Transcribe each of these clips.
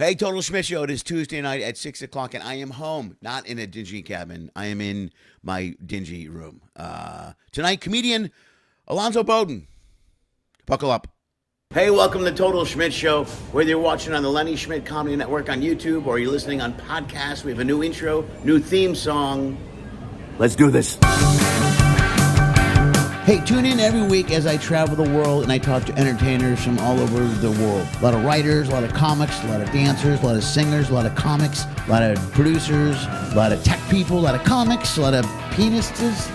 Hey, Total Schmidt Show. It is Tuesday night at 6 o'clock, and I am home, not in a dingy cabin. I am in my dingy room. Tonight, comedian Alonzo Bodden. Buckle up. Hey, welcome to Total Schmidt Show. Whether you're watching on the Lenny Schmidt Comedy Network on YouTube or you're listening on podcast, we have a new intro, new theme song. Let's do this. Hey, tune in every week as I travel the world and I talk to entertainers from all over the world. A lot of writers, a lot of comics, a lot of dancers, a lot of singers, a lot of comics, a lot of producers, a lot of tech people, a lot of comics, a lot of pianists,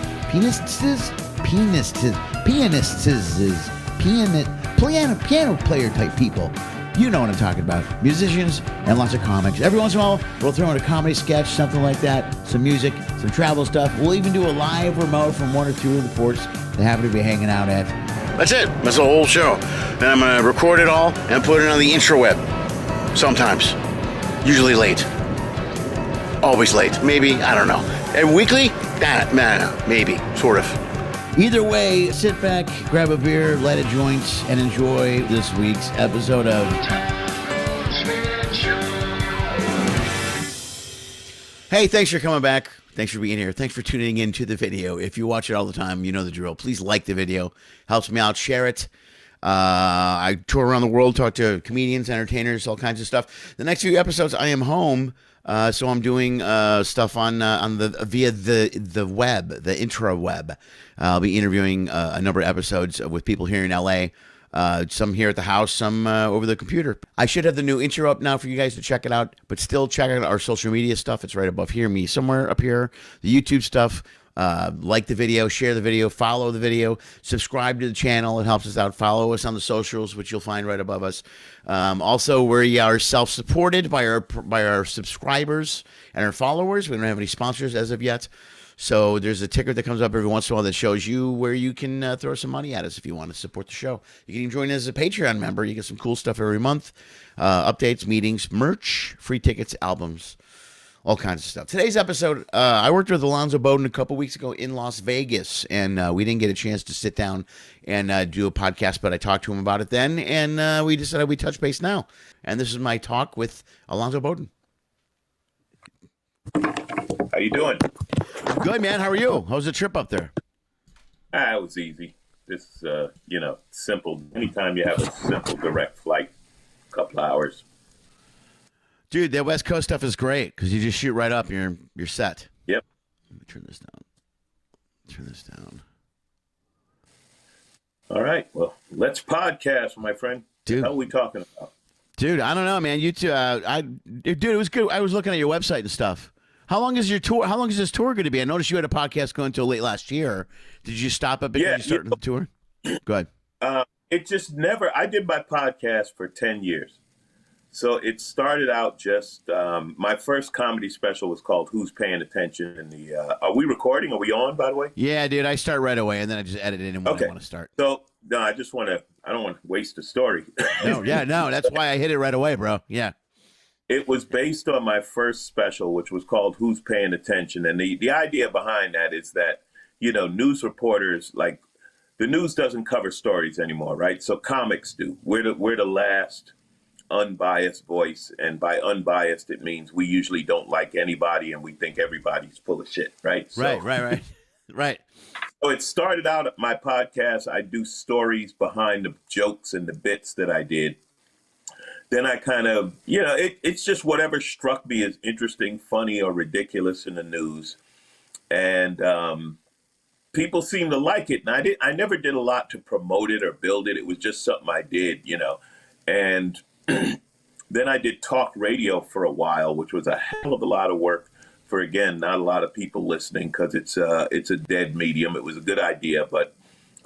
piano player type people. You know what I'm talking about. Musicians and lots of comics. Every once in a while, we'll throw in a comedy sketch, something like that, some music, some travel stuff. We'll even do a live remote from one or two of the ports that happen to be hanging out at. That's it. That's the whole show. Then I'm going to record it all and put it on the intraweb. Sometimes. Usually late. Always late. Maybe. I don't know. And weekly? Nah, maybe. Sort of. Either way, sit back, grab a beer, light a joint, and enjoy this week's episode of Hey, thanks for coming back. Thanks for being here. Thanks for tuning in to the video. If you watch it all the time, you know the drill. Please like the video. Helps me out. Share it. I tour around the world, talk to comedians, entertainers, all kinds of stuff. The next few episodes, I am home. So I'm doing stuff on via the web, the intraweb. I'll be interviewing a number of episodes with people here in LA. Some here at the house, some over the computer. I should have the new intro up now for you guys to check it out, but still check out our social media stuff. It's right above here, me somewhere up here. The YouTube stuff. Like the video, share the video, follow the video, subscribe to the channel. It helps us out. Follow us on the socials, which you'll find right above us. Also, we are self-supported by our subscribers and our followers. We don't have any sponsors as of yet. So there's a ticker that comes up every once in a while that shows you where you can throw some money at us if you want to support the show. You can even join as a Patreon member. You get some cool stuff every month. Updates, meetings, merch, free tickets, albums. All kinds of stuff. Today's episode, I worked with Alonzo Bodden a couple weeks ago in Las Vegas, and we didn't get a chance to sit down and do a podcast, but I talked to him about it then, and we decided we'd touch base now. And this is my talk with Alonzo Bodden. How you doing? I'm good, man. How are you? How was the trip up there? It was easy. Just, simple. Anytime you have a simple direct flight, a couple hours. Dude, that West Coast stuff is great because you just shoot right up and you're set. Yep. Let me turn this down. All right. Well, let's podcast, my friend. Dude. What the hell are we talking about? Dude, I don't know, man. You two, dude, it was good. I was looking at your website and stuff. How long is your tour? How long is this tour going to be? I noticed you had a podcast going until late last year. Did you stop a bit? Yeah, you start the tour? Go ahead. It just never. I did my podcast for 10 years. So it started out just, my first comedy special was called Who's Paying Attention? And are we recording? Are we on, by the way? Yeah, dude, I start right away and then I just edit in when I want to start. So, no, I don't want to waste the story. No, that's why I hit it right away, bro. Yeah. It was based on my first special, which was called Who's Paying Attention? And the idea behind that is that, news reporters, like, the news doesn't cover stories anymore, right? So comics do. We're the last unbiased voice, and by unbiased it means we usually don't like anybody and we think everybody's full of shit, right? So, right. So it started out at my podcast. I do stories behind the jokes and the bits that I did. Then I kind of, it's just whatever struck me as interesting, funny, or ridiculous in the news, and people seem to like it. And I never did a lot to promote it or build it. It was just something I did, and then I did talk radio for a while, which was a hell of a lot of work for, again, not a lot of people listening because it's a dead medium. It was a good idea, but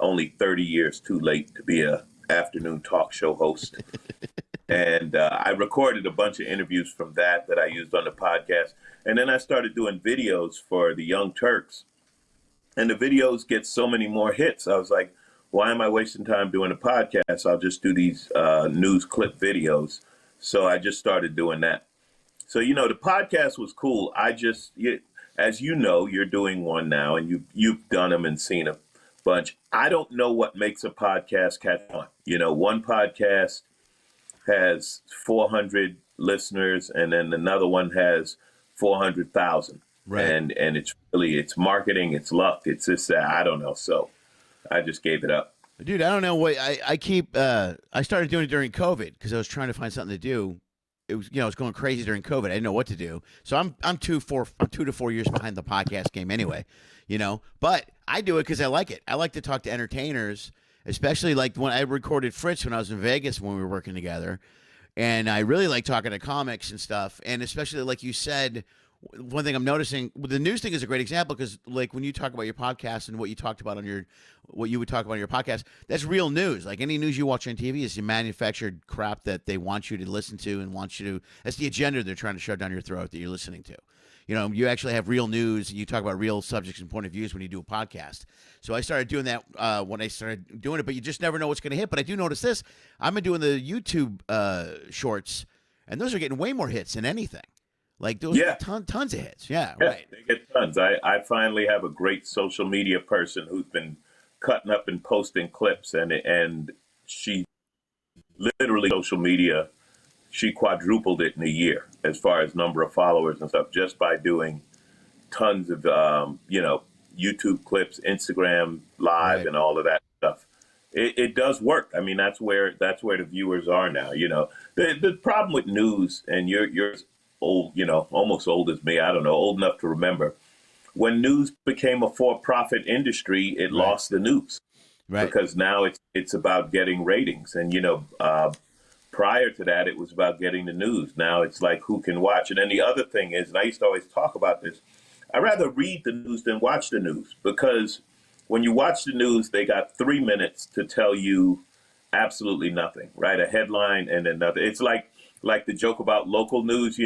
only 30 years too late to be a afternoon talk show host. And I recorded a bunch of interviews from that I used on the podcast. And then I started doing videos for the Young Turks. And the videos get so many more hits. I was like, why am I wasting time doing a podcast? I'll just do these news clip videos. So I just started doing that. So, the podcast was cool. As you know, you're doing one now, and you've done them and seen a bunch. I don't know what makes a podcast catch on. One podcast has 400 listeners, and then another one has 400,000. Right. And it's marketing, it's luck, it's just that I don't know. So I just gave it up. Dude, I don't know what I started doing it during COVID because I was trying to find something to do. It was, I was going crazy during COVID. I didn't know what to do. So I'm 2 to 4 years behind the podcast game anyway, but I do it because I like it. I like to talk to entertainers, especially like when I recorded Fritz when I was in Vegas when we were working together. And I really like talking to comics and stuff. And especially like you said, one thing I'm noticing, the news thing is a great example because like when you talk about your podcast and what you talked about what you would talk about on your podcast, that's real news. Like any news you watch on TV is the manufactured crap that they want you to listen to and that's the agenda they're trying to shove down your throat that you're listening to. You actually have real news. You talk about real subjects and point of views when you do a podcast. So I started doing that when I started doing it, but you just never know what's going to hit. But I do notice this. I've been doing the YouTube shorts, and those are getting way more hits than anything. Like those tons of hits. Yeah, right. They get tons. I finally have a great social media person who's been cutting up and posting clips, and she literally social media, she quadrupled it in a year as far as number of followers and stuff just by doing tons of YouTube clips, Instagram live, and all of that stuff. It does work. I mean, that's where the viewers are now. The problem with news, and you're old, almost old as me. I don't know, old enough to remember when news became a for-profit industry. It lost the news, because now it's about getting ratings, and prior to that, it was about getting the news. Now it's like who can watch. And then the other thing is, and I used to always talk about this, I'd rather read the news than watch the news, because when you watch the news, they got 3 minutes to tell you absolutely nothing, right? A headline and then nothing. It's like the joke about local news,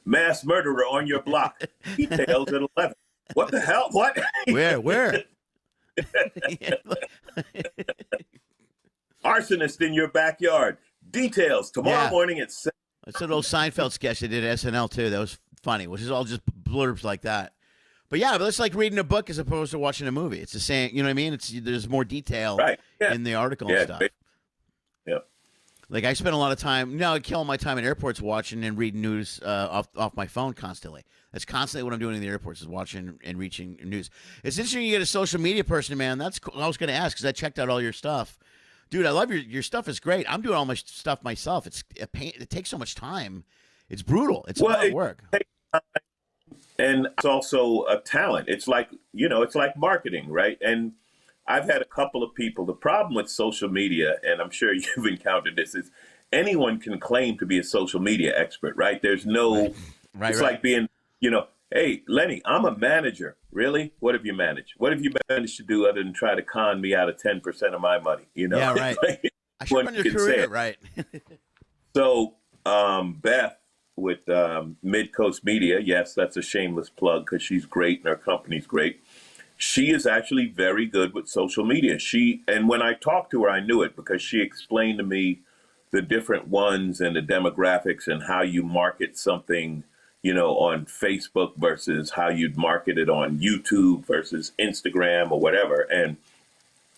mass murderer on your block, details at 11. What the hell? What? Where? Arsonist in your backyard. Details tomorrow morning at 7. It's an old Seinfeld sketch they did at SNL too. That was funny, which is all just blurbs like that. But it's like reading a book as opposed to watching a movie. It's the same, you know what I mean? There's more detail in the article and stuff. Yeah. Like I spend a lot of time, I kill my time in airports watching and reading news off my phone constantly. That's constantly what I'm doing in the airports is watching and reaching news. It's interesting you get a social media person, man. That's cool. I was going to ask because I checked out all your stuff. Dude, I love your stuff. Is great. I'm doing all my stuff myself. It's a pain. It takes so much time. It's brutal. It's a lot of work. And it's also a talent. It's like, it's like marketing, right? And I've had a couple of people. The problem with social media, and I'm sure you've encountered this, is anyone can claim to be a social media expert, right? There's no, it's like being, hey, Lenny, I'm a manager. Really? What have you managed? What have you managed to do other than try to con me out of 10% of my money? Yeah, right. I should run your career, right? So, Beth with Mid-Coast Media, yes, that's a shameless plug because she's great and her company's great. She is actually very good with social media. And when I talked to her, I knew it because she explained to me the different ones and the demographics and how you market something, on Facebook versus how you'd market it on YouTube versus Instagram or whatever. And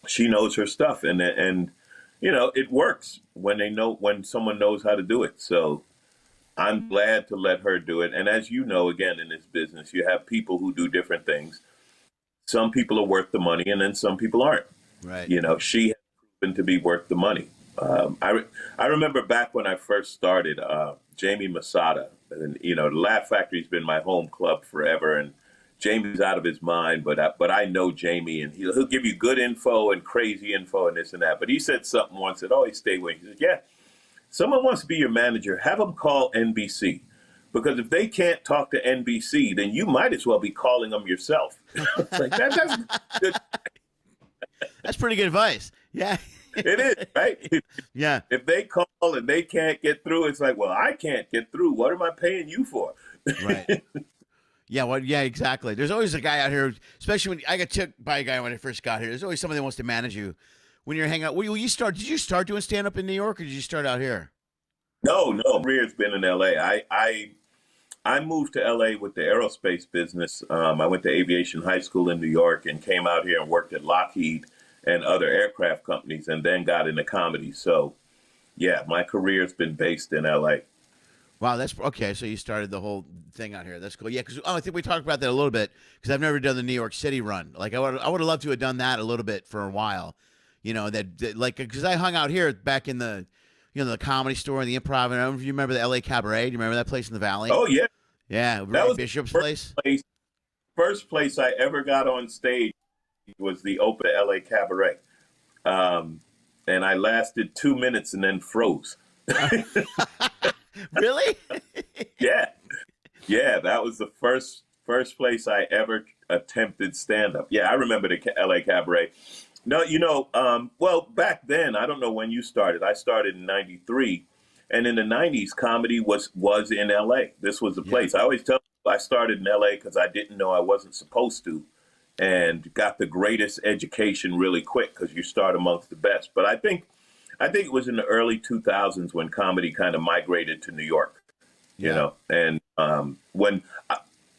she knows her stuff. And it works when someone knows how to do it. So I'm glad to let her do it. And as you know, again, in this business, you have people who do different things. Some people are worth the money and then some people aren't. Right. She has proven to be worth the money. I remember back when I first started, Jamie Masada, and the Laugh Factory's been my home club forever, and Jamie's out of his mind, but I know Jamie, and he'll give you good info and crazy info and this and that. But he said something once that always stayed with me. He said, "Yeah, someone wants to be your manager, have them call NBC, because if they can't talk to NBC, then you might as well be calling them yourself." Like that's good. That's pretty good advice. Yeah. It is, right? Yeah. If they call and they can't get through, it's like, well, I can't get through. What am I paying you for? Right. Yeah, yeah, exactly. There's always a guy out here, especially when I got took by a guy when I first got here. There's always somebody that wants to manage you when you're hanging out. Did you start doing stand-up in New York, or did you start out here? No. Career's been in L.A. I moved to L.A. with the aerospace business. I went to aviation high school in New York and came out here and worked at Lockheed and other aircraft companies, and then got into comedy. So Yeah, my career's been based in LA. Wow, that's okay. So you started the whole thing out here. That's cool. Yeah, because I think we talked about that a little bit because I've never done the New York City run. Like I would have loved to have done that a little bit for a while. You know that like because I hung out here back in the the Comedy Store and the Improv. And I don't know if you remember the L.A. Cabaret. Do you remember that place in the Valley? Oh yeah, Yeah, that Ray was the Bishop's first place. place. First place I ever got on stage was the open LA Cabaret. And I lasted 2 minutes and then froze. Really? Yeah. Yeah, that was the first place I ever attempted stand up. Yeah, I remember the LA Cabaret. No, well, back then, I don't know when you started. I started in 93. And in the 90s, comedy was in LA. This was the place. I always tell people I started in LA because I didn't know I wasn't supposed to, and got the greatest education really quick because you start amongst the best. But I think it was in the early 2000s when comedy kind of migrated to New York, and when,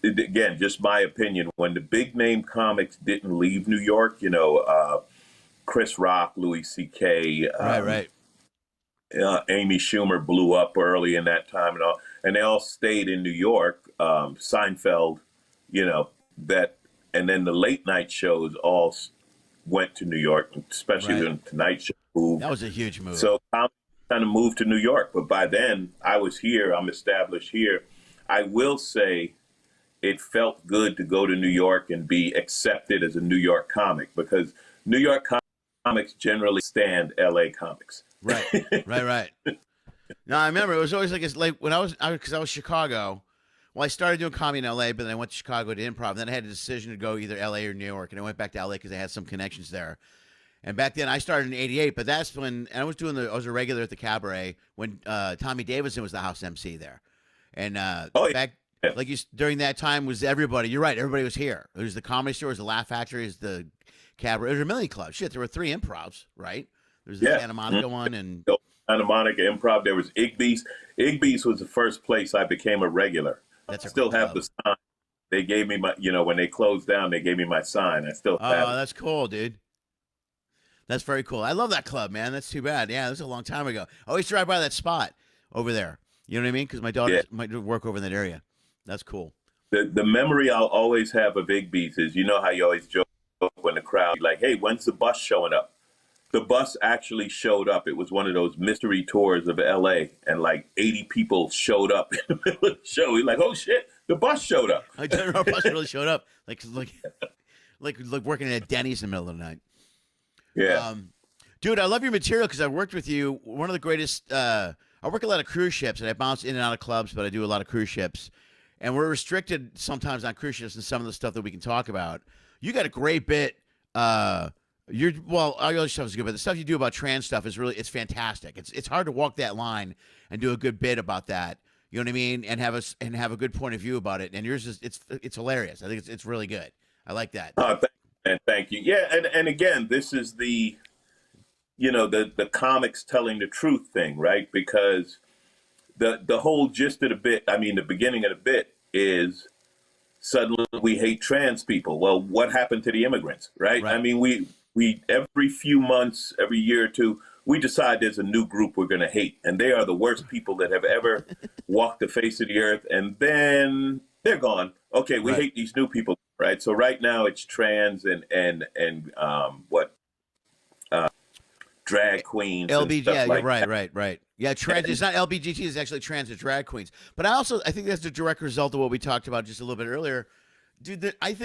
again, just my opinion, when the big name comics didn't leave New York, Chris Rock, Louis C.K., Right. Amy Schumer blew up early in that time and they all stayed in New York. Seinfeld, that, and then the late night shows all went to New York, especially when Tonight Show moved. That was a huge move. So comedy kind of moved to New York, but by then I was here. I'm established here. I will say it felt good to go to New York and be accepted as a New York comic because New York comics generally stand LA comics. Right. No, I remember it was always like when I was Chicago. Well, I started doing comedy in LA, but then I went to Chicago to improv. And then I had a decision to go either LA or New York, and I went back to LA because I had some connections there. And back then, I started in '88, but that's when I was a regular at the Cabaret when Tommy Davidson was the house MC there. And during that time was everybody. You're right, everybody was here. It was the Comedy Store, it was the Laugh Factory, it was the Cabaret, it was a million club. Shit, there were 3 improvs, right? There's the Santa Monica one and Santa Monica Improv. There was Igby's. Igby's was the first place I became a regular. That's I still have the sign. They gave me my, when they closed down, they gave me my sign. I still have it. Oh, that's cool, dude. That's very cool. I love that club, man. That's too bad. Yeah, that was a long time ago. I always drive by that spot over there. You know what I mean? Because my daughter might work over in that area. That's cool. The memory I'll always have of Igby's is, how you always joke when the crowd, like, hey, when's the bus showing up? The bus actually showed up. It was one of those mystery tours of LA, and like 80 people showed up in the middle of the show. He's like, oh shit, the bus showed up. I didn't know the bus really showed up. Like working at Denny's in the middle of the night. Yeah. Dude, I love your material because I worked with you. One of the greatest, I work a lot of cruise ships and I bounce in and out of clubs, but I do a lot of cruise ships. And we're restricted sometimes on cruise ships and some of the stuff that we can talk about. You got a great bit. All your other stuff is good, but the stuff you do about trans stuff it's fantastic. It's hard to walk that line and do a good bit about that. You know what I mean? And have a good point of view about it. And yours is it's hilarious. I think it's really good. I like that. Thank you. Yeah, and again, this is the the comics telling the truth thing, right? Because the whole gist of the bit, the beginning of the bit is suddenly we hate trans people. Well, what happened to the immigrants, right? We every few months, every year or two, we decide there's a new group we're going to hate, and they are the worst people that have ever walked the face of the earth, and then they're gone. Okay, we hate these new people, right? So right now it's trans and drag queens. LBG, like right. Yeah, trans. It's not LBGT. It's actually trans or drag queens. But I think that's a direct result of what we talked about just a little bit earlier, dude. I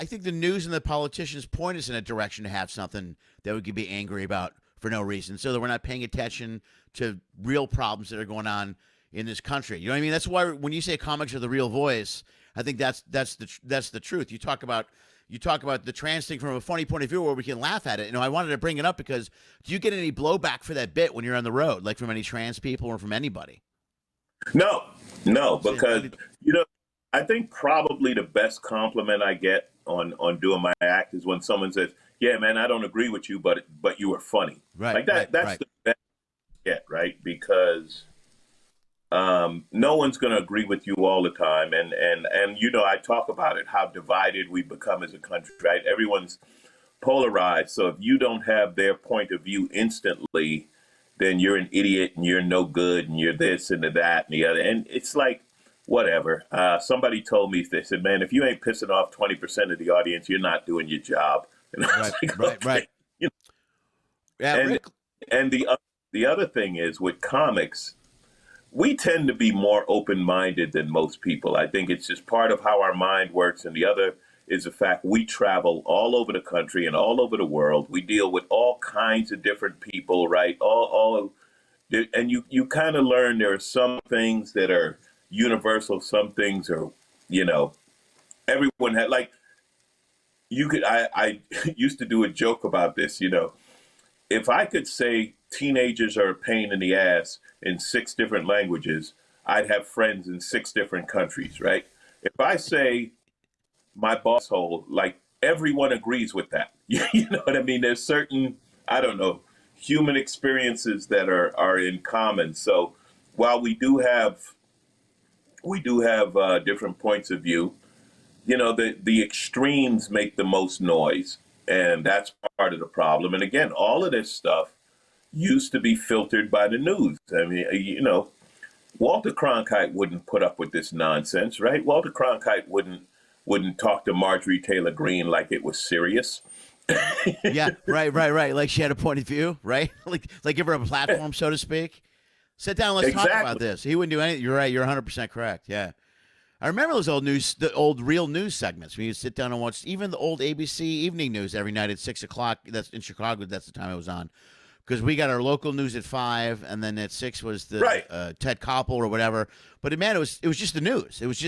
think the news and the politicians point us in a direction to have something that we could be angry about for no reason, so that we're not paying attention to real problems that are going on in this country. You know what I mean? That's why when you say comics are the real voice, I think that's the truth. You talk about the trans thing from a funny point of view where we can laugh at it. I wanted to bring it up because do you get any blowback for that bit when you're on the road, like from any trans people or from anybody? No, because I think probably the best compliment I get on doing my act is when someone says, "Yeah, man, I don't agree with you, but you were funny." Right. Like that. That's the best I get, right? Because no one's going to agree with you all the time, and I talk about it, how divided we become as a country, right? Everyone's polarized, so if you don't have their point of view instantly, then you're an idiot and you're no good and you're this and that and the other. And it's like, whatever. Somebody told me, they said, man, if you ain't pissing off 20% of the audience, you're not doing your job. And I was like, okay. Right. You know? Yeah, and Rick. and the other thing is with comics, we tend to be more open-minded than most people. I think it's just part of how our mind works. And the other is the fact we travel all over the country and all over the world. We deal with all kinds of different people, right? And you kind of learn there are some things that are universal, some things are, everyone had, like, I used to do a joke about this, if I could say teenagers are a pain in the ass in 6 different languages, I'd have friends in 6 different countries, right? If I say my boss hole, like, everyone agrees with that. You know what I mean? There's certain, I don't know, human experiences that are in common. So while we do have different points of view, the extremes make the most noise, and that's part of the problem. And again, all of this stuff used to be filtered by the news. I mean, Walter Cronkite wouldn't put up with this nonsense, right? Walter Cronkite wouldn't talk to Marjorie Taylor Greene like it was serious. Yeah, right. Like she had a point of view, right? like give her a platform, so to speak. Sit down, let's talk about this. He wouldn't do anything. You're right. You're 100% correct. Yeah. I remember those the old real news segments. When you sit down and watch even the old ABC evening news every night at 6 o'clock. That's in Chicago. That's the time it was on. Because we got our local news at 5, and then at 6 was the Ted Koppel or whatever. But man, it was just the news. It was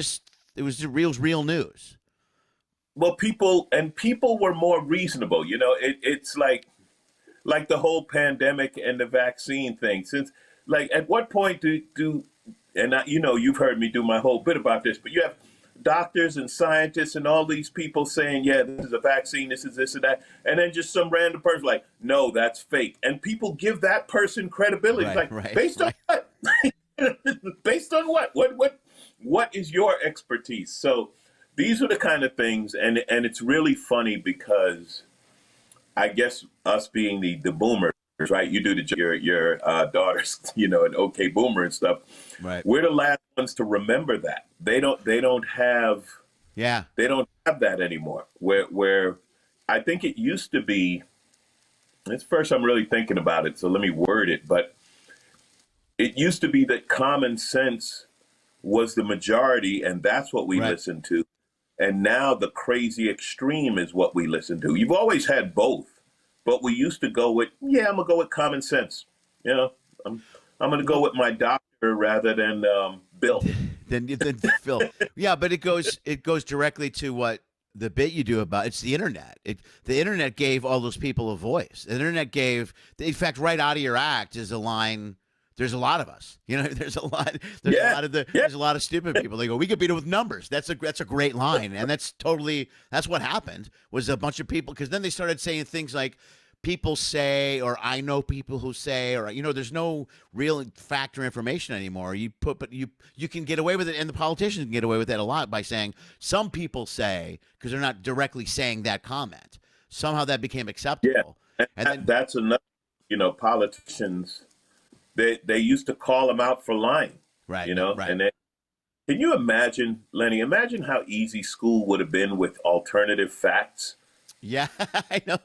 the real news. Well, people were more reasonable. It's like the whole pandemic and the vaccine thing. Since, like, at what point do and you've heard me do my whole bit about this, but you have doctors and scientists and all these people saying, yeah, this is a vaccine, this is this and that, and then just some random person like, no, that's fake, and people give that person credibility. Based on what? Based on what? What is your expertise? So these are the kind of things, and it's really funny because I guess us being the boomers, right? You do your daughters, an okay boomer and stuff. Right. We're the last ones to remember that. They don't have that anymore. Where I think it used to be. It's first I'm really thinking about it, so let me word it. But it used to be that common sense was the majority, and that's what we listened to. And now the crazy extreme is what we listen to. You've always had both. But we used to go with, I'm going to go with common sense. I'm going to go with my doctor rather than Bill. than Phil. Yeah, but it goes directly to what the bit you do about it's the internet. The internet gave all those people a voice. The internet gave, in fact, right out of your act is a line. There's a lot of us. There's a lot. There's a lot of stupid people. They go, we could beat it with numbers. That's a great line, and that's what happened. Was a bunch of people, because then they started saying things like, people say, or I know people who say, or there's no real fact or information anymore. But you can get away with it, and the politicians can get away with that a lot by saying some people say, because they're not directly saying that comment. Somehow that became acceptable. Yeah, and that's another. Politicians. They used to call them out for lying, right? Right. And then, can you imagine, Lenny? Imagine how easy school would have been with alternative facts. Yeah, I know.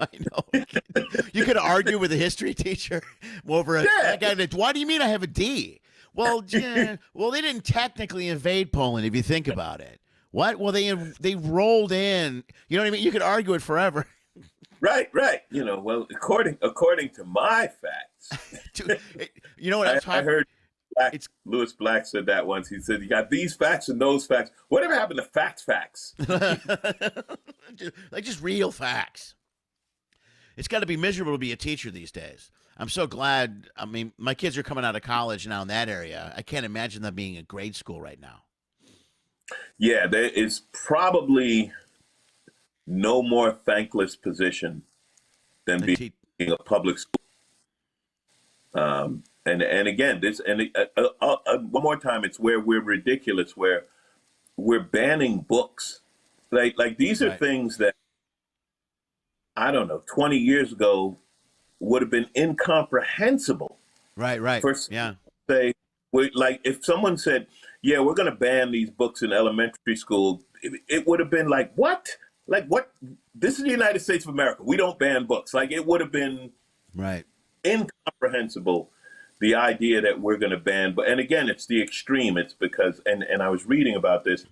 You could argue with a history teacher over why do you mean I have a D? Well, they didn't technically invade Poland if you think about it. What? Well, they rolled in. You know what I mean? You could argue it forever. Right. Well, according to my facts, what I heard Lewis Black said that once. He said, you got these facts and those facts. Whatever happened to facts? Just real facts. It's got to be miserable to be a teacher these days. I'm so glad. I mean, my kids are coming out of college now in that area. I can't imagine them being in grade school right now. Yeah, there is probably no more thankless position than being a public school. And again, one more time, it's where we're ridiculous, where we're banning books. Like these are things that, I don't know, 20 years ago would have been incomprehensible. Right. For Yeah. say, like if someone said, "Yeah, we're going to ban these books in elementary school," it would have been like, "What? Like what? This is the United States of America. We don't ban books." Like it would have been Right. incomprehensible, the idea that we're going to ban. But and again, it's the extreme. It's because and I was reading about this.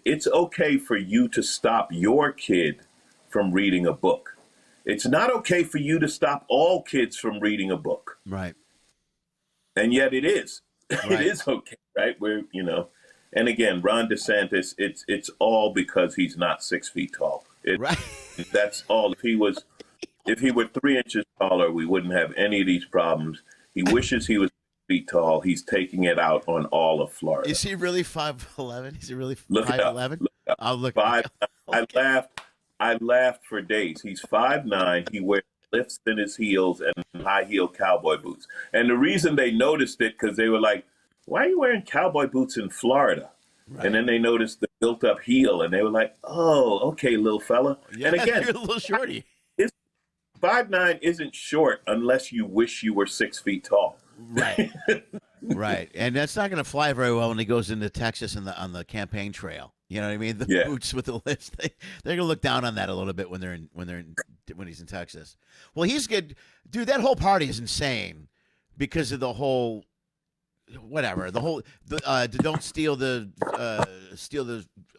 It's okay for you to stop your kid from reading a book. It's not okay for you to stop all kids from reading a book. Right. And yet it is. It Right. is okay, right? And again, Ron DeSantis, it's all because he's not 6 feet tall. Right. That's all. If he were 3 inches taller, we wouldn't have any of these problems. He wishes he was 6 feet tall. He's taking it out on all of Florida. Is he really 5'11"? Is he really Look it up. 5'11"? Look it up. I'll look. Five. Okay. I laughed for days. He's 5'9". He wears lifts in his heels and high heel cowboy boots. And the reason they noticed it because they were like, "Why are you wearing cowboy boots in Florida?" Right. And then they noticed the built up heel, and they were like, "Oh, okay, little fella." Yeah, and again, you're a little shorty. 5'9" isn't short unless you wish you were 6 feet tall. Right. Right. And that's not going to fly very well when he goes into Texas on the campaign trail. You know what I mean? The boots with the lifts. They're going to look down on that a little bit when he's in Texas. Well, he's good. Dude, that whole party is insane because of the whole whatever. Don't steal the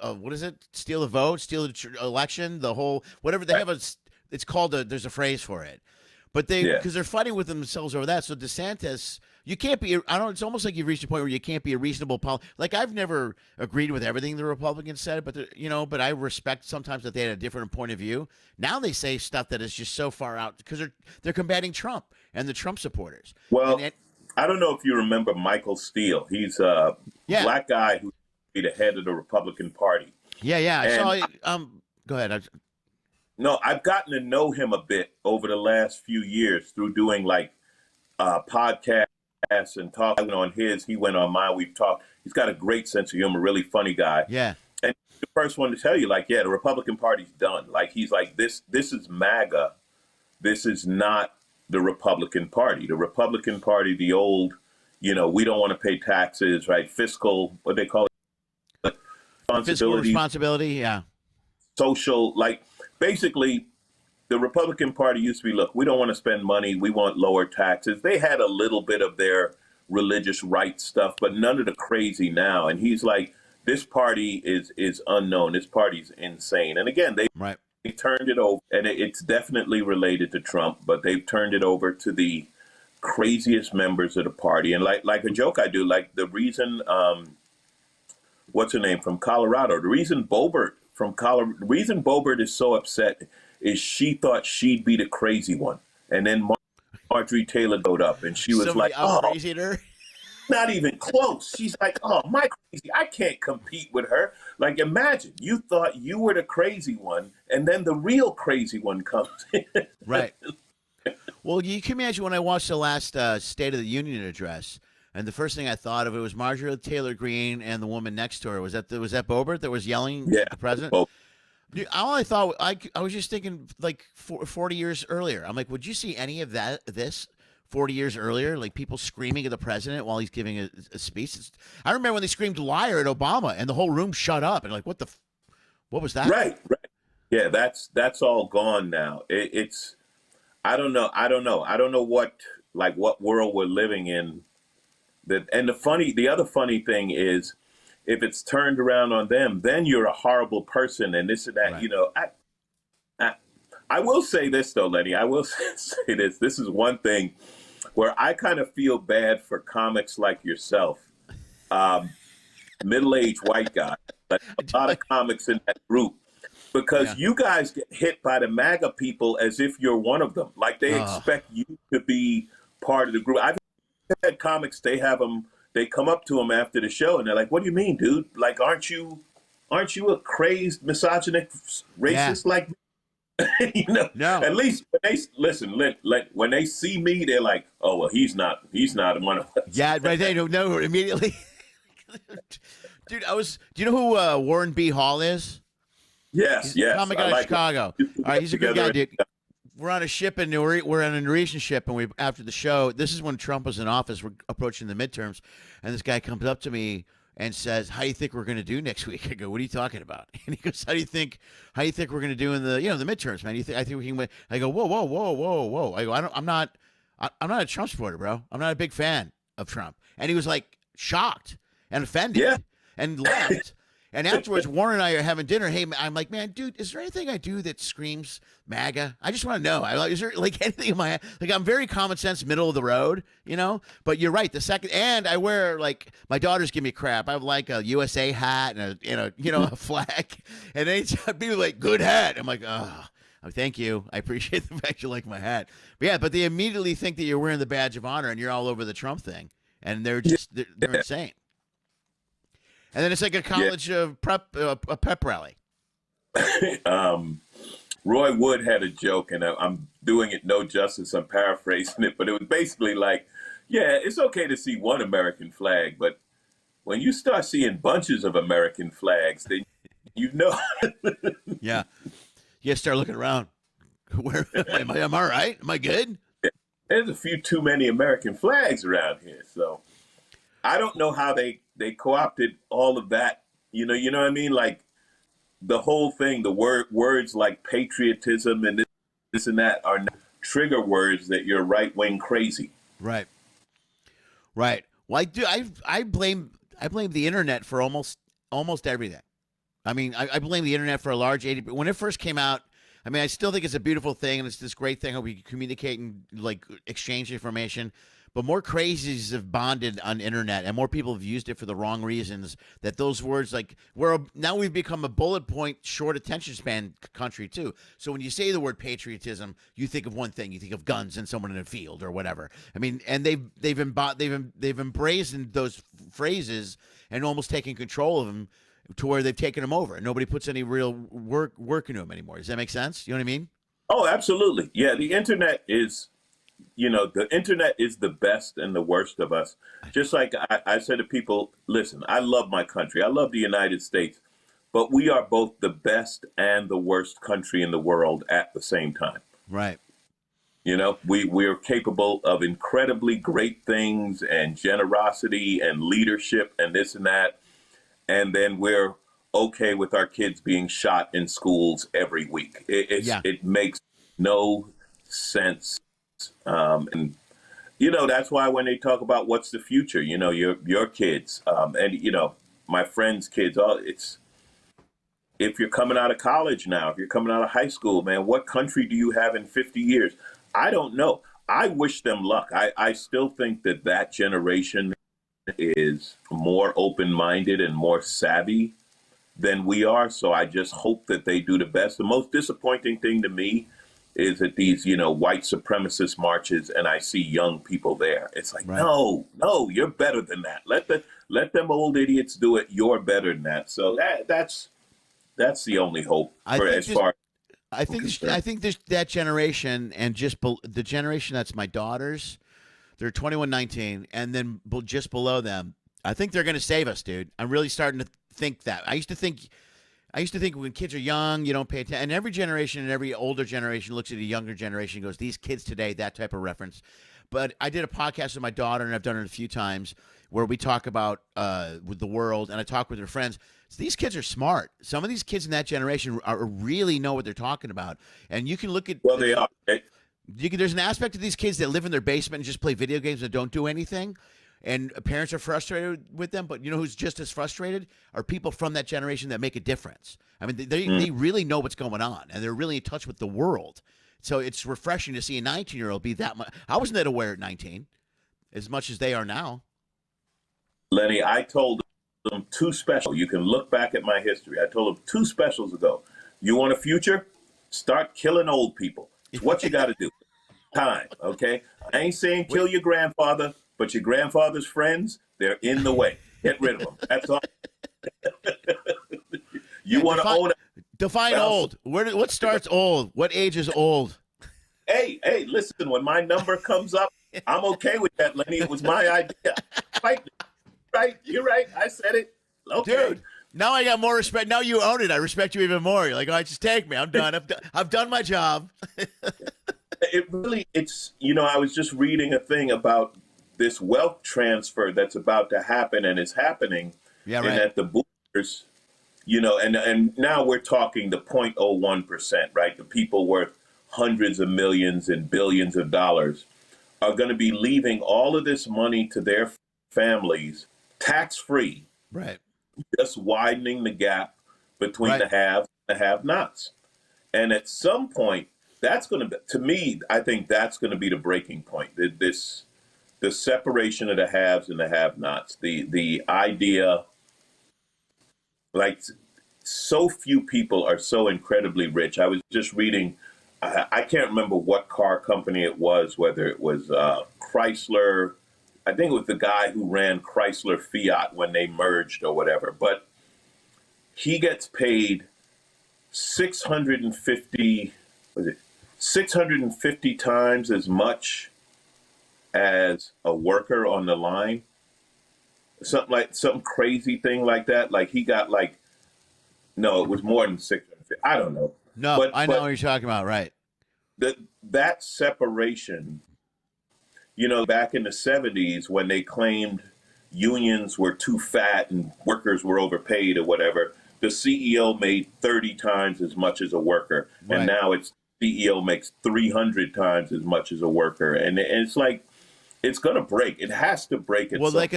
what is it? Steal the vote, steal the election, the whole whatever they have it's called there's a phrase for it. But because they're fighting with themselves over that. So DeSantis, you can't be. It's almost like you've reached a point where you can't be a reasonable Like I've never agreed with everything the Republicans said, but I respect sometimes that they had a different point of view. Now they say stuff that is just so far out because they're combating Trump and the Trump supporters. Well, I don't know if you remember Michael Steele. He's a black guy who be the head of the Republican Party. Yeah. I saw. Go ahead. No, I've gotten to know him a bit over the last few years through doing like podcasts and talking on his. He went on mine. We've talked. He's got a great sense of humor, really funny guy. Yeah. And he's the first one to tell you, like, the Republican Party's done. Like, he's like, this is MAGA. This is not the Republican Party. The Republican Party, the old, we don't want to pay taxes, right? Fiscal, what they call it? Fiscal responsibility, yeah. Social, like, basically, the Republican Party used to be, look, we don't want to spend money. We want lower taxes. They had a little bit of their religious rights stuff, but none of the crazy now. And he's like, this party is unknown. This party's insane. And again, they turned it over, and it's definitely related to Trump, but they've turned it over to the craziest members of the party. And like a joke I do, like the reason, what's her name, from Colorado, the reason Boebert is so upset is she thought she'd be the crazy one. And then Marjorie Taylor showed up, and she was Somebody like, crazied her? Not even close. She's like, oh, my crazy, I can't compete with her. Like, imagine, you thought you were the crazy one, and then the real crazy one comes in. Right. Well, you can imagine when I watched the last State of the Union address, and the first thing I thought of it was Marjorie Taylor Greene and the woman next to her. Was that Boebert that was yelling at the president? All I thought, I was just thinking like 40 years earlier. I'm like, would you see any of this 40 years earlier? Like people screaming at the president while he's giving a speech. I remember when they screamed liar at Obama and the whole room shut up and like, what was that? Right. Yeah, that's all gone now. It's I don't know what world we're living in. And the other funny thing is, if it's turned around on them, then you're a horrible person and this and that. Right. I will say this though, Lenny. I will say this. This is one thing where I kind of feel bad for comics like yourself, middle-aged white guy, like a lot of comics in that group, because you guys get hit by the MAGA people as if you're one of them. Like they expect you to be part of the group. I've had comics, they come up to him after the show and they're like, what do you mean, dude? Like, aren't you a crazy misogynist racist like me? No. At least when they listen, when they see me, they're like, oh, well, he's not one of us. Yeah, right. They don't know immediately. Dude, do you know who Warren B. Hall is? Yes, he's a comic out of Chicago. All right, he's a good guy, dude. we're on a ship and we're on a Norwegian ship, and we after the show. This is when Trump was in office. We're approaching the midterms, and this guy comes up to me and says, "How do you think we're going to do next week?" I go, "What are you talking about?" And he goes, "How do you think we're going to do in the the midterms, man? I think we can win." I go, "Whoa, whoa, whoa, whoa, whoa!" I go, I'm not a Trump supporter, bro. I'm not a big fan of Trump." And he was like shocked and offended and left. And afterwards, Warren and I are having dinner. Hey, I'm like, "Man, dude, is there anything I do that screams MAGA? I just want to know. Is there like anything in my I'm very common sense, middle of the road, But you're right. The second, and I wear my daughters give me crap. I have like a USA hat and a flag, and they be like, "Good hat." I'm like, "Oh, thank you. I appreciate the fact you like my hat." But they immediately think that you're wearing the badge of honor and you're all over the Trump thing, and they're just they're insane. And then it's like a college pep rally. Roy Wood had a joke, and I'm doing it no justice. I'm paraphrasing it, but it was basically like, it's okay to see one American flag, but when you start seeing bunches of American flags, then Yeah. Start looking around. Where am I right? Am I good? There's a few too many American flags around here, so I don't know how they co-opted all of that. You know what I mean? Like the whole thing, the words like patriotism and this and that are trigger words that you're right-wing crazy. Right. Well, I blame the internet for almost everything. I mean, I blame the internet for a large 80%. When it first came out, I mean, I still think it's a beautiful thing, and it's this great thing how we can communicate and exchange information. But more crazies have bonded on internet, and more people have used it for the wrong reasons. That those words now we've become a bullet point, short attention span country too. So when you say the word patriotism, you think of one thing. You think of guns and someone in a field or whatever. I mean, and they've embraced those phrases and almost taken control of them to where they've taken them over, and nobody puts any real work into them anymore. Does that make sense? You know what I mean? Oh, absolutely. Yeah, the internet is. The internet is the best and the worst of us. Just like I said to people, listen, I love my country. I love the United States, but we are both the best and the worst country in the world at the same time. Right. We are capable of incredibly great things and generosity and leadership and this and that. And then we're okay with our kids being shot in schools every week. It makes no sense. And that's why when they talk about what's the future, your kids, and my friends' kids, if you're coming out of college now, if you're coming out of high school, man, what country do you have in 50 years? I don't know. I wish them luck. I still think that generation is more open-minded and more savvy than we are. So I just hope that they do the best. The most disappointing thing to me is at these, white supremacist marches, and I see young people there. It's like, no, you're better than that. Let them old idiots do it. You're better than that. So that's the only hope. I think there's that generation, and just the generation that's my daughters. They're 21, 19, and then just below them. I think they're going to save us, dude. I'm really starting to think that. I used to think when kids are young, you don't pay attention. And every generation and every older generation looks at a younger generation and goes, these kids today, that type of reference. But I did a podcast with my daughter, and I've done it a few times, where we talk about with the world, and I talk with her friends. So these kids are smart. Some of these kids in that generation really know what they're talking about. And you can look at... Well, they are. There's an aspect of these kids that live in their basement and just play video games and don't do anything. And parents are frustrated with them, but who's just as frustrated are people from that generation that make a difference. I mean, they really know what's going on, and they're really in touch with the world. So it's refreshing to see a 19-year-old be that much. I wasn't that aware at 19, as much as they are now. Lenny, I told them 2 specials. You can look back at my history. I told them 2 specials ago. You want a future? Start killing old people. It's what you got to do. Time, okay? I ain't saying kill your grandfather, but your grandfather's friends, they're in the way. Get rid of them. That's all. You want to own it. Define old. What starts old? What age is old? Hey, listen, when my number comes up, I'm okay with that, Lenny. It was my idea. Right. You're right. I said it. Okay. Dude, now I got more respect. Now you own it. I respect you even more. You're like, all right, just take me. I'm done. I've done my job. it really, I was just reading a thing about this wealth transfer that's about to happen and is happening. Yeah, and right. that the boomers, and now we're talking the 0.01%, right? The people worth hundreds of millions and billions of dollars are going to be leaving all of this money to their families tax free, Right. just widening the gap between Right. the haves and the have nots. And at some point, that's going to be, to me, I think that's going to be the breaking point. The separation of the haves and the have nots, the idea, like, so few people are so incredibly rich. I was just reading, I can't remember what car company it was, whether it was Chrysler. I think it was the guy who ran Chrysler Fiat when they merged or whatever. But he gets paid 650, was it 650 times as much as a worker on the line. Something crazy thing like that. Like he got like, no, it was more than 650. I don't know. No, I know what you're talking about. Right. That separation, back in the 70s when they claimed unions were too fat and workers were overpaid or whatever, the CEO made 30 times as much as a worker. Right. And now CEO makes 300 times as much as a worker. And it's like, it's going to break. It has to break at some point.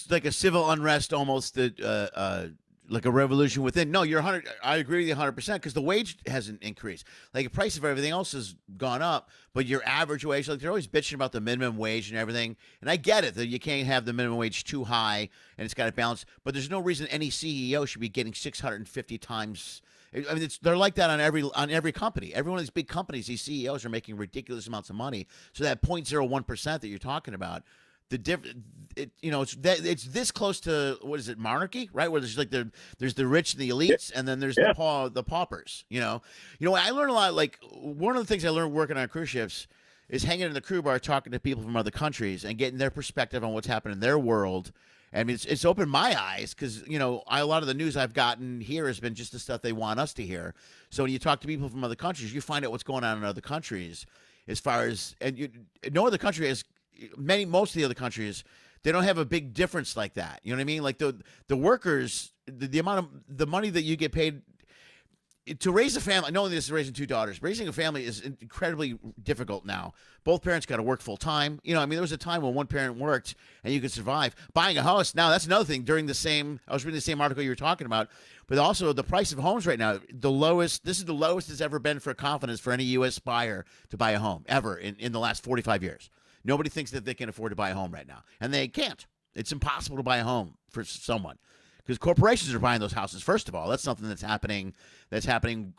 Like a civil unrest, almost like a revolution within. No, you're 100. I agree with you 100% because the wage hasn't increased. Like the price of everything else has gone up, but your average wage, like they're always bitching about the minimum wage and everything. And I get it that you can't have the minimum wage too high and it's got to balance. But there's no reason any CEO should be getting 650 times. I mean, they're like that on every company. Every one of these big companies, these CEOs are making ridiculous amounts of money. So that 0.01% that you're talking about, it's this close to, what is it, monarchy, right? Where there's like there's the rich and the elites, and then there's the paupers. I learned a lot. Like one of the things I learned working on cruise ships is hanging in the crew bar, talking to people from other countries, and getting their perspective on what's happening in their world. I mean, it's opened my eyes because, a lot of the news I've gotten here has been just the stuff they want us to hear. So when you talk to people from other countries, you find out what's going on in other countries as far as, no other country has, most of the other countries, they don't have a big difference like that. You know what I mean? Like the workers, the amount of the money that you get paid to raise a family, knowing this is raising two daughters, raising a family is incredibly difficult now. Both parents got to work full time. There was a time when one parent worked and you could survive. Buying a house, now that's another thing. I was reading the same article you were talking about, but also the price of homes right now, this is the lowest it's ever been for confidence for any U.S. buyer to buy a home ever in the last 45 years. Nobody thinks that they can afford to buy a home right now, and they can't. It's impossible to buy a home for someone. Because corporations are buying those houses. First of all, that's something that's happening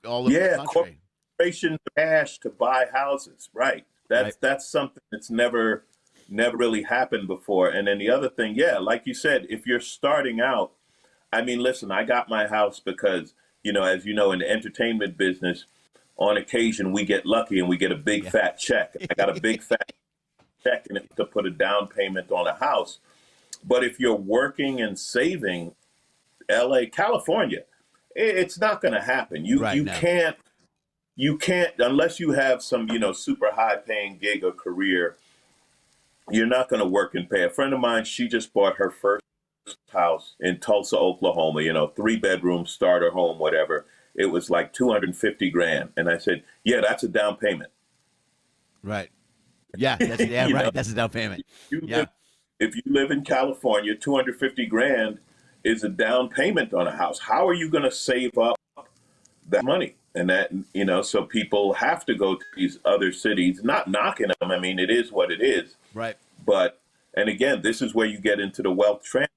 all over the country. Corporations cash to buy houses, right? That's something that's never really happened before. And then the other thing, like you said, if you're starting out, I mean, listen, I got my house because, as you know, in the entertainment business, on occasion we get lucky and we get a big fat check. I got a big fat check in it to put a down payment on a house. But if you're working and saving, LA, California, it's not going to happen. You can't unless you have some, super high paying gig or career. You're not going to work and pay. A friend of mine, she just bought her first house in Tulsa, Oklahoma, 3-bedroom starter home, whatever. It was like $250,000. And I said, yeah, that's a down payment. Right. Yeah. That's, right. That's a down payment. If you live in California, $250,000 is a down payment on a house. How are you going to save up that money? And that, so people have to go to these other cities, not knocking them. I mean, it is what it is. Right. But, and again, this is where you get into the wealth transfer,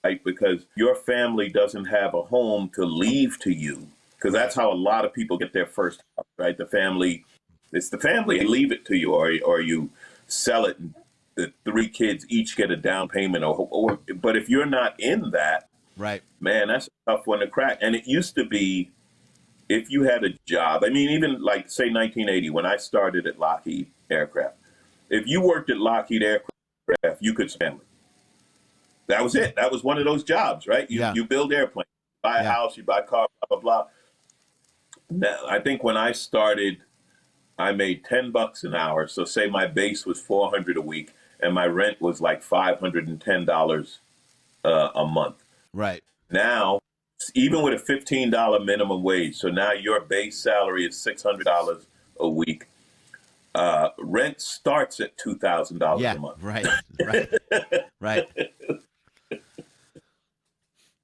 right? Because your family doesn't have a home to leave to you. Because that's how a lot of people get their first house, right? It's the family, leave it to you, or you sell it and the 3 kids each get a down payment, but if you're not in that, right, man, that's a tough one to crack. And it used to be, if you had a job, I mean, even like say 1980, when I started at Lockheed Aircraft, if you worked at Lockheed Aircraft, you could family. That was it. That was one of those jobs, right? You build airplanes, you buy a house, you buy a car, blah, blah, blah. Now, I think when I started, I made $10 an hour. So say my base was $400 a week, and my rent was like $510 a month. Right. Now, even with a $15 minimum wage, so now your base salary is $600 a week. Rent starts at $2,000 a month. Right. Right.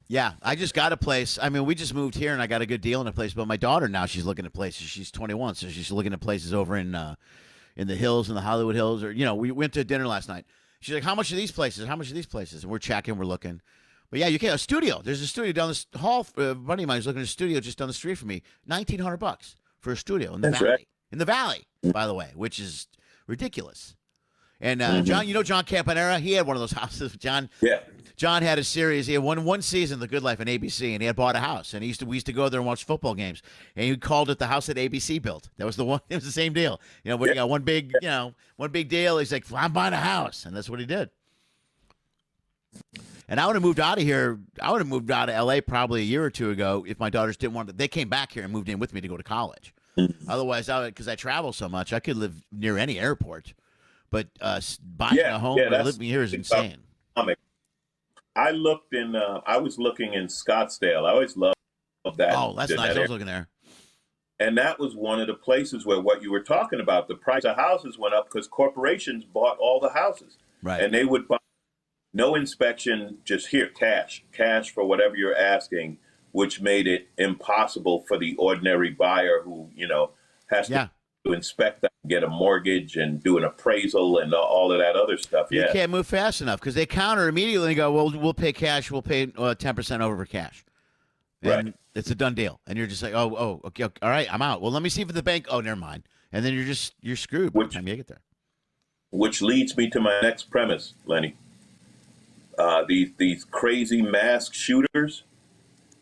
Yeah, I just got a place. I mean, we just moved here, and I got a good deal in a place. But my daughter now, she's looking at places. She's 21, so she's looking at places over in the hills, in the Hollywood Hills. Or we went to dinner last night. She's like, "How much are these places? How much are these places?" And we're checking, we're looking. But yeah, you can't. A studio. There's a studio down this hall. A buddy of mine is looking at a studio just down the street from me. $1,900 for a studio in the valley. Right. In the valley, by the way, which is ridiculous. And John, John Campanera, he had one of those houses. John had a series. He had one season, The Good Life, on ABC, and he had bought a house. And we used to go there and watch football games. And he called it the house that ABC built. That was the one. It was the same deal. When you got one big deal, he's like, "I'm buying a house," and that's what he did. And I would have moved out of here. I would have moved out of LA probably a year or two ago if my daughters didn't want to. They came back here and moved in with me to go to college. Otherwise, because I travel so much, I could live near any airport. But buying a home or living here is insane. I was looking in Scottsdale. I always loved that. Oh, that's nice. I was looking there. And that was one of the places where what you were talking about, the price of houses went up because corporations bought all the houses. Right. And they would buy no inspection, just here, cash for whatever you're asking, which made it impossible for the ordinary buyer who, has to inspect that, get a mortgage and do an appraisal and all of that other stuff. You can't move fast enough because they counter immediately and go, "Well, we'll pay cash. We'll pay 10% over for cash." And right. It's a done deal. And you're just like, oh, okay, all right, I'm out. Well, let me see if the bank. Oh, never mind. And then you're screwed by the time you get there. Which leads me to my next premise, Lenny. These crazy mask shooters,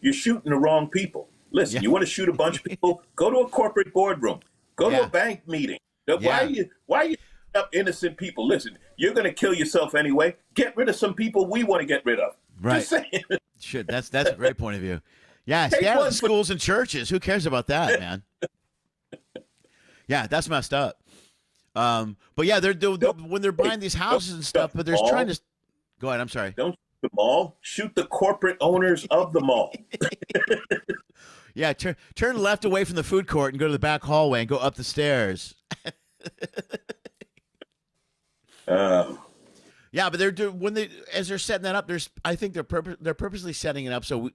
you're shooting the wrong people. Listen, you want to shoot a bunch of people? Go to a corporate boardroom. Go to a bank meeting. Why are you up innocent people? Listen, you're going to kill yourself anyway. Get rid of some people we want to get rid of. Right. Just saying. Shit, that's a great point of view. Yeah, stay out of the schools and churches. Who cares about that, man? Yeah, that's messed up. But yeah, they're when they're buying these houses and stuff, but they're trying to. Go ahead. I'm sorry. Don't shoot the mall. Shoot the corporate owners of the mall. Yeah, turn left away from the food court and go to the back hallway and go up the stairs. Yeah, but as they're setting that up, I think they're purposely setting it up so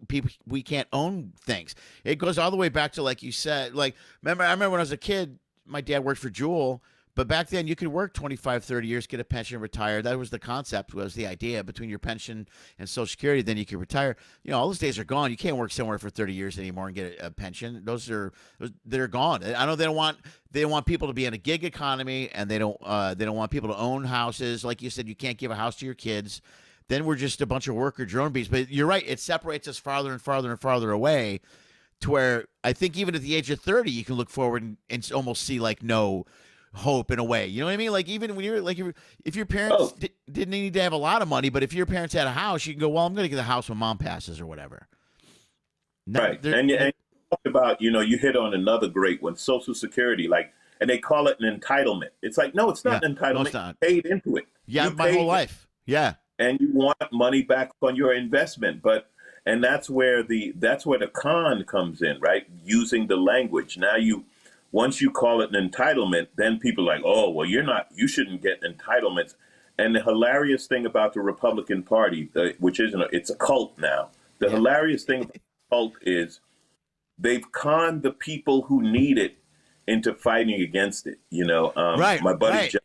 we can't own things. It goes all the way back to, like you said, I remember when I was a kid, my dad worked for Jewel. But back then, you could work 25, 30 years, get a pension, retire. That was the concept, was the idea between your pension and Social Security. Then you could retire. All those days are gone. You can't work somewhere for 30 years anymore and get a pension. They're gone. I know they don't want people to be in a gig economy, and they don't want people to own houses. Like you said, you can't give a house to your kids. Then we're just a bunch of worker drone bees. But you're right. It separates us farther and farther and farther away, to where I think even at the age of 30, you can look forward and almost see like no hope in a way. You know what I mean? Like, even when you're like, if your parents didn't need to have a lot of money, but if your parents had a house, you can go, "Well, I'm going to get the house when mom passes," or whatever. Right. And you talked about, you hit on another great one, Social Security, and they call it an entitlement. It's like, no, it's not an entitlement. No, it's not. You paid into it. Yeah, my whole life. Yeah. And you want money back on your investment. And that's where the con comes in, right? Using the language. Now once you call it an entitlement, then people are like, "Oh, well, you shouldn't get entitlements." And the hilarious thing about the Republican Party, which it's a cult now. The hilarious thing about the cult is they've conned the people who need it into fighting against it. Right. My buddy John,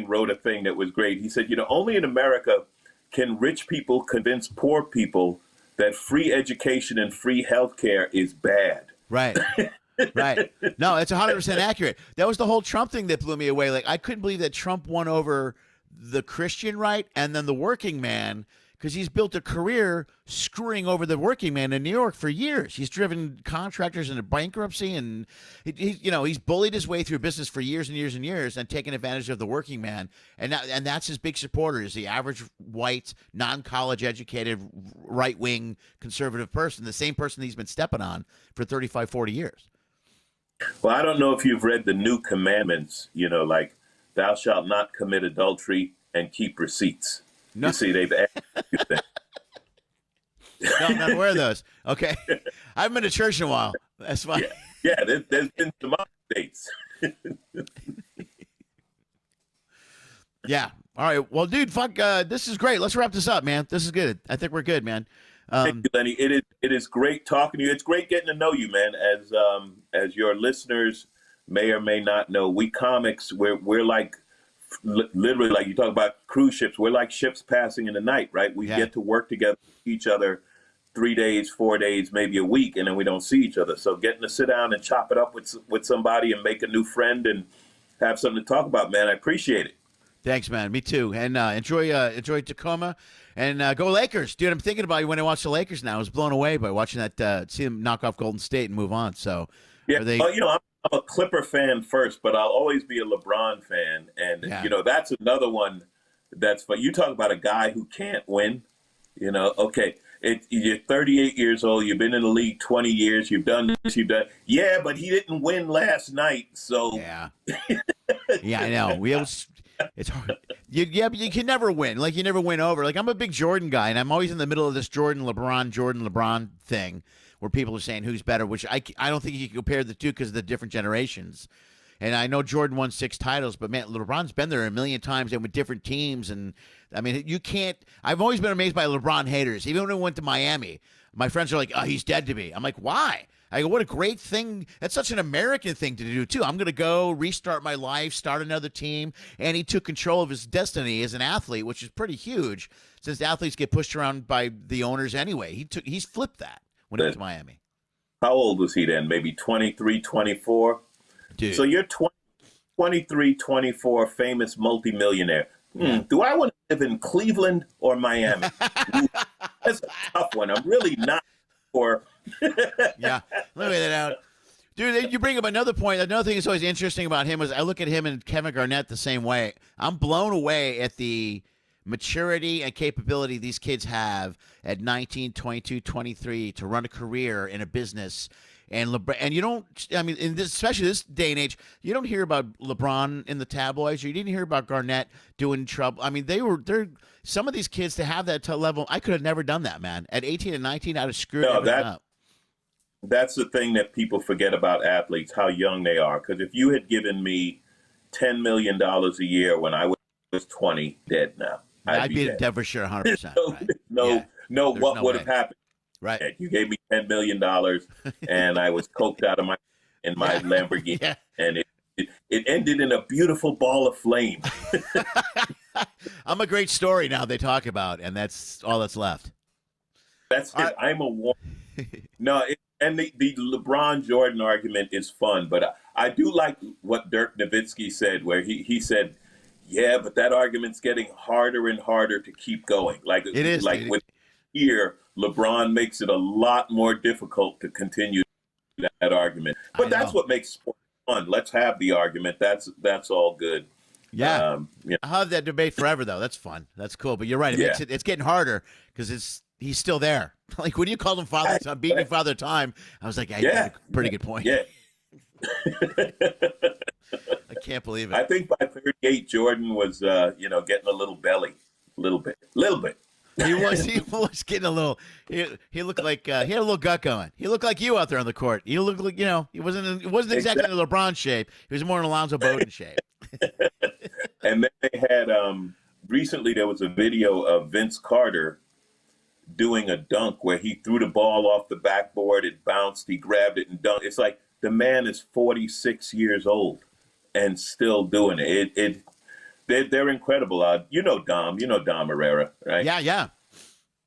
wrote a thing that was great. He said, only in America can rich people convince poor people that free education and free healthcare is bad. Right. Right. No, it's 100% accurate. That was the whole Trump thing that blew me away. Like, I couldn't believe that Trump won over the Christian right and then the working man, because he's built a career screwing over the working man in New York for years. He's driven contractors into bankruptcy, and he's bullied his way through business for years and years and years, and taken advantage of the working man. And that's his big supporter, is the average white, non-college educated, right-wing conservative person, the same person he's been stepping on for 35, 40 years. Well, I don't know if you've read the new commandments, like thou shalt not commit adultery and keep receipts. No, You see, they've added a few things. no, I'm not aware of those. Okay, I haven't been to church in a while. That's fine. Yeah, yeah. There's been some updates. Yeah. All right. Well, dude, fuck. This is great. Let's wrap this up, man. This is good. I think we're good, man. Thank you, Lenny. It is great talking to you. It's great getting to know you, man. As your listeners may or may not know, we comics we're like literally, like you talk about cruise ships. We're like ships passing in the night, right? We Yeah. get to work together with each other 3 days, 4 days, maybe a week, and then we don't see each other. So getting to sit down and chop it up with somebody and make a new friend and have something to talk about, man, I appreciate it. Thanks, man. Me too. And enjoy Tacoma, and go Lakers, dude. I'm thinking about you when I watch the Lakers now. I was blown away by watching that. See them knock off Golden State and move on. So, Yeah, are they? well, I'm a Clipper fan first, but I'll always be a LeBron fan, and Yeah. that's another one that's fun. You talk about a guy who can't win. Okay, you're 38 years old. You've been in the league 20 years. You've done this. You've done. Yeah, but he didn't win last night. So Yeah. Yeah, I know. It's hard. Yeah, but you can never win. Like, you never win over. Like, I'm a big Jordan guy, and I'm always in the middle of this Jordan LeBron thing, where people are saying who's better. Which I don't think you can compare the two because of the different generations. And I know Jordan won 6 titles, but man, LeBron's been there a million times and with different teams. And I mean, you can't. I've always been amazed by LeBron haters. Even when I went to Miami, my friends are like, "Oh, he's dead to me." I'm like, "Why?" I go, "What a great thing! That's such an American thing to do too. I'm going to go restart my life, start another team." And he took control of his destiny as an athlete, which is pretty huge, since athletes get pushed around by the owners anyway. He's flipped that when he went to Miami. How old was he then? Maybe 23, 24? Dude. So you're 23, 24, famous multimillionaire. Do I want to live in Cleveland or Miami? Ooh, that's a tough one. I'm really not for. Yeah, let me lay that out. Dude, you bring up another point. Another thing that's always interesting about him is I look at him and Kevin Garnett the same way. I'm blown away at the maturity and capability these kids have at 19, 22, 23 to run a career in a business. And you don't, I mean, especially this day and age, you don't hear about LeBron in the tabloids. You didn't hear about Garnett doing trouble. I mean, they're some of these kids to have that level. I could have never done that, man. At 18 and 19, I'd have screwed everything up. That's the thing that people forget about athletes, how young they are. Because if you had given me $10 million a year when I was 20, dead now. I'd be dead for sure, 100%. What would have happened? Right. You gave me $10 million and I was coked out of my Lamborghini, and it ended in a beautiful ball of flame. I'm a great story now they talk about, and that's all that's left. That's it. I'm a woman. No, and the LeBron Jordan argument is fun, but I do like what Dirk Nowitzki said, where he said, yeah, but that argument's getting harder and harder to keep going. Like it is. Like with here, LeBron makes it a lot more difficult to continue that argument. But that's what makes sport fun. Let's have the argument. That's all good. Yeah. I'll have that debate forever, though. That's fun. That's cool. But you're right. It's getting harder because he's still there. Like when you called him Father Time, beating Father Time, I was like, you got a pretty good point. Yeah. I can't believe it. I think by 38, Jordan was, getting a little belly, a little bit. He was getting a little. He looked like he had a little gut going. He looked like you out there on the court. He looked like he wasn't exactly in a LeBron shape. He was more in Alonzo Bodden shape. And then they had recently there was a video of Vince Carter doing a dunk where he threw the ball off the backboard. It bounced. He grabbed it and dunked. It's like the man is 46 years old and still doing it. They're incredible. Dom. You know Dom Herrera, right? Yeah.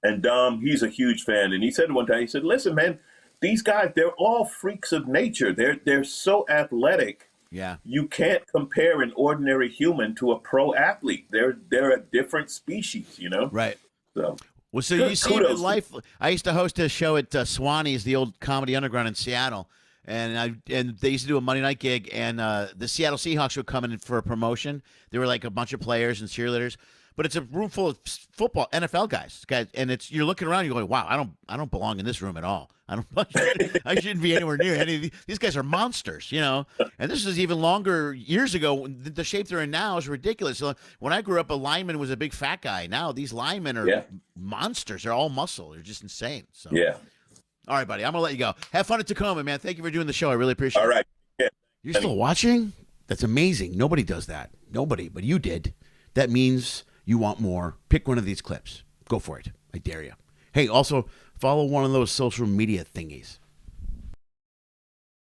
And Dom, he's a huge fan. And he said one time, he said, listen, man, these guys, they're all freaks of nature. They're so athletic. Yeah. You can't compare an ordinary human to a pro athlete. They're a different species, Right. So. Well, so you see in life, I used to host a show at Swanee's, the old Comedy Underground in Seattle. And they used to do a Monday night gig, and the Seattle Seahawks would come in for a promotion. They were like a bunch of players and cheerleaders. but it's a room full of football NFL guys, and you're looking around, you're going, wow, I don't belong in this room at all. I shouldn't be anywhere near any of these guys are monsters, you know. And this is even longer years ago. The shape they're in now is ridiculous. So when I grew up, a lineman was a big fat guy. Now these linemen are monsters. They're all muscle. They're just insane. So all right, buddy, I'm gonna let you go. Have fun at Tacoma, man. Thank you for doing the show. I really appreciate it. All right. Yeah. You're still watching? That's amazing. Nobody does that. Nobody, but you did. That means you want more. Pick one of these clips. Go for it. I dare you. Hey, also follow one of those social media thingies.